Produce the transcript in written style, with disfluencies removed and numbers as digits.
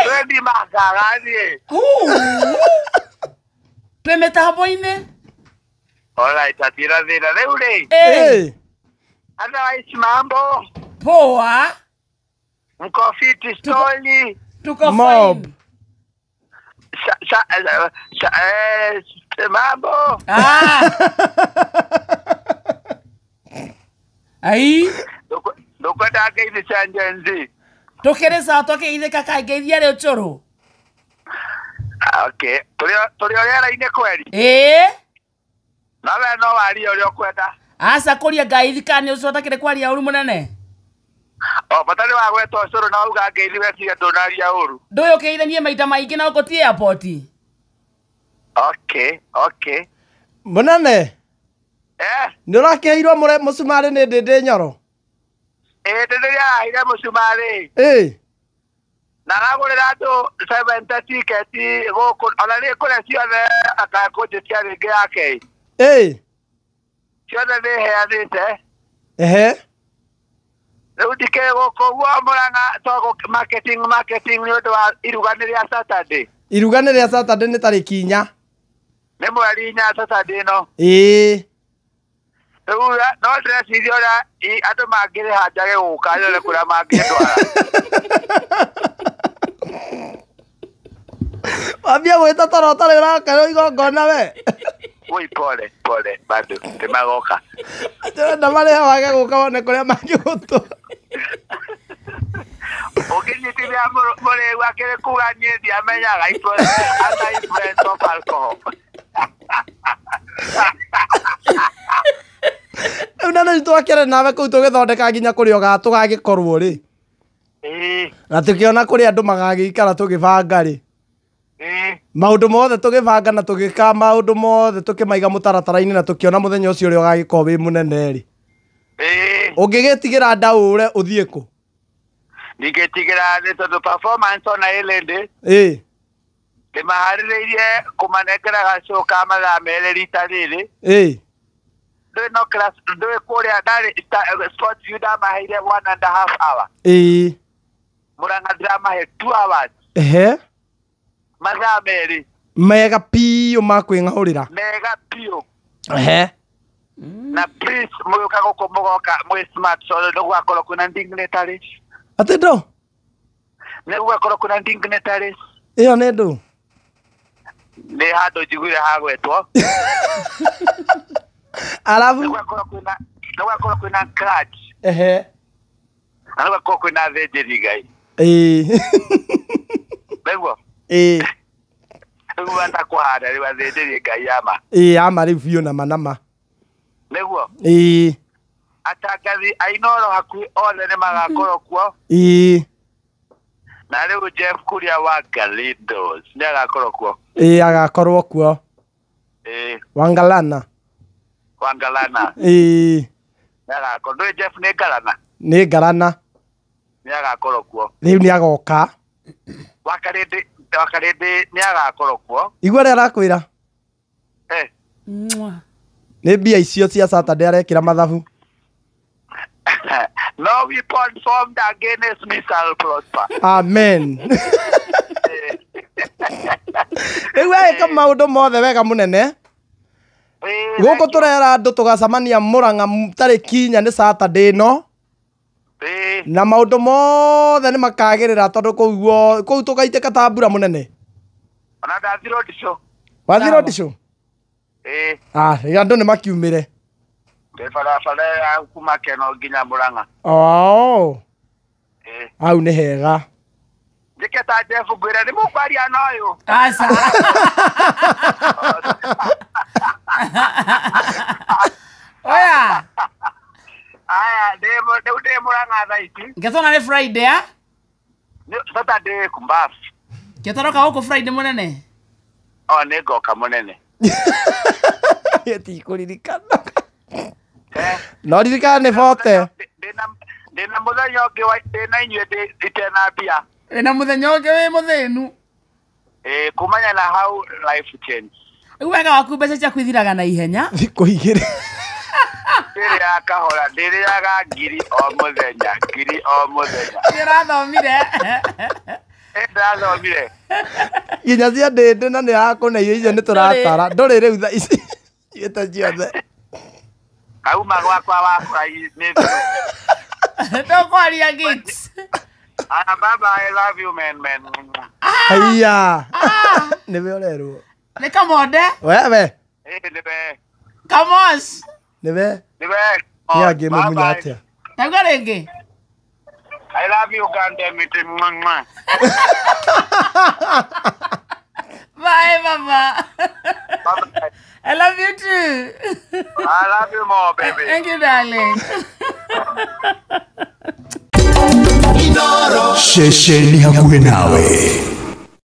Ready magagani. Twemeta hapo-inĩ. Alright, atira thina rĩu-rĩ. Otherwise mambo. Poa. Mko fiti stoli. Tuko Mob. fine. Mambo. Ai. Ndukwenda ngeithia njenzi. Tukeresa twakeithĩka kaingĩithia rĩu cũrũ. Okay. Tũrĩ rĩera-inĩ kweri? Nawe no waria ũrĩa ũkwenda. Aca kũria ngaithika nĩ ũcoka kĩrĩ kwaria ũru mũnene. Batarĩ wa gweta ũcũrũ na uga ngeithi wetiga ndũnaria ũru. Ndũyũkĩithanie maita maingĩ na ũkũtie airport. Okay. Mũnene. Nĩ ũrakĩheirwo mũcumarĩ nĩ ndĩndĩ nyoro. Ndĩrĩa ahire mũcumarĩ. Na agũrĩra andũ 70 ticket gũkũ ona nĩ kũrĩa ciothe akakũnjĩtia rĩngĩ yake. Ciothe nĩ heanĩte. Rĩu ndikĩrĩ gũkũ guo Mũrang'a tondũ marketing nĩ ũndũ wa iruga nĩ rĩa Saturday. Iruga nĩ rĩa Saturday nĩ tarĩki 4. Nĩ mweri 4 Saturday no. Rĩu no ndĩreciria ũrĩa andũ mangĩrĩha njage gũka nyone kũrĩa mangĩndwara. Wambia gwĩta toro ũtarĩ ũrakarwo igongona we. Woi pole bado temagoka. Ndĩrenda marĩhe wage gũka wone kũrĩa mangĩgũtwa. Ũkĩnyitithia mũrĩ wakĩrĩ kuga niĩ ndiamenyaga influence of alcohol. Rĩu na nĩ twakĩre nawe kũu tũgĩthondeka nginya kũrĩa ũgatũgagĩkorwo rĩ. Na tũkĩona kũrĩa andũ magagĩikara tũgĩbanga rĩ. Maũndũ mothe tũgĩbanga na tũgĩka maũndũ mothe tũkĩmaiga mũtaratara-inĩ na tũkĩona mũthenya ũcio ũrĩa ũgagĩkorwo wĩ mũnene rĩ. Ũngĩgĩtigĩra ndaũre ũthiĩ kũ? Ndingĩtigĩra nĩ tondũ performance ona ĩlĩndĩ. Ndĩmaharĩrĩirie kũmanengera gacoũ ka mathaa merĩ rita rĩrĩ. Ndũĩ no class ndũĩ kũrĩa ndarĩ sports view ndamaheire 1.5 hour. Mũrang'a ndĩramahe 2 hours. Mathaa merĩ. Mega piũ ma kwĩng'aũrĩra. Mega piũ. Na please mũgĩũka gũkũ mũgoka mwĩ smart tondũ nĩgũgakorwo kwĩna dignitaries. Atĩ ndũ? Nĩgũgakorwo kwĩna dignitaries. Ĩyo nĩ ndũ? Nĩ handũ njiguire hagwetwo. Alafu nĩgũgakorwo kwĩna crutch. Na nĩgũgakorwo kwĩna athĩnjĩri Ngai. Nĩguo? Rĩu anda kũhanda rĩu athĩnjĩri Ngai ama. Ama rĩu biũ nama. Nĩguo? Atangathi ainoro hakuhĩ othe nĩ magakorwo kuo. Na rĩu Jeff Kuria wa Galitos nĩ agakorwo kuo. Agakorwo kuo. Wangalana. Nĩ agakorwo. Ndũĩ Jeff nĩ Ngarana? Nĩ Ngarana. Nĩ agakorwo kuo. Rĩu nĩ agoka. Wakarĩndĩ nĩ agakorwo kuo. Igua rĩa arakwĩra. Nĩ mbia icio cia Saturday arekĩra mathabu. No weapon formed against me shall prosper. Amen. Rĩu weka maũndũ mothe wega mũnene. Gũkũ tũrera andũ tũgacamania Mũrang'a tarĩki 4 nĩ Saturday no. Na maũndũ mothe nĩ makagĩrĩra tondũ kũu tũgaitĩka ta mbura mũnene. Ona ndathirwo ndicũ. Wathirwo ndicũ? Andũ nĩ makiumĩre. Barabara ya kuma Keno nginya Mũrang'a. Hau nĩ hega. Njĩke ta Jeff ngwĩre nĩ mũkwaria na ũyũ. Aca. Oya. Aya, ndĩ Mũrang'a thaa ici. Ngetona nĩ Friday ya? Saturday kumbafu. Ngetoroka gũkũ Friday mũnene. Nĩ ngoka mũnene. Tikũririkana. No ririkana nĩ bote. Ndĩna mũthenya ũngĩ ndĩna inyuĩ itena mbia. Wĩna mũthenya ũngĩ wĩ mũthĩnu. Kumanya na how life change. Rĩu wega waku mbeca ciaku ithiraga na ihenya. Thikũ igĩrĩ. Ndĩrĩaga kahora, ndĩrĩaga ngiri o mũthenya. Ndĩrathomire. Ndalo mire. Nginya cia ndĩndĩ na nĩ yakũneio icio nĩ tũratara. Ndũrĩ rĩu tha ici. Yĩta ciothe. Kauma gwakwa wakwa nĩ. Ndũkwaria Gigs. Baba, I love you, man. Aya. Nĩwe ũrerwo. Nĩ Kamonde? Wewe. Nĩwe. Kamos. Nĩwe. Nĩwe. Nĩ angĩmũmunya atĩa. Tauga rĩngĩ. I love you, goddamn it. Bye, Mama. Bye. I love you too. I love you more, baby. Thank you, darling. Sheshe ni hakuwe nawe.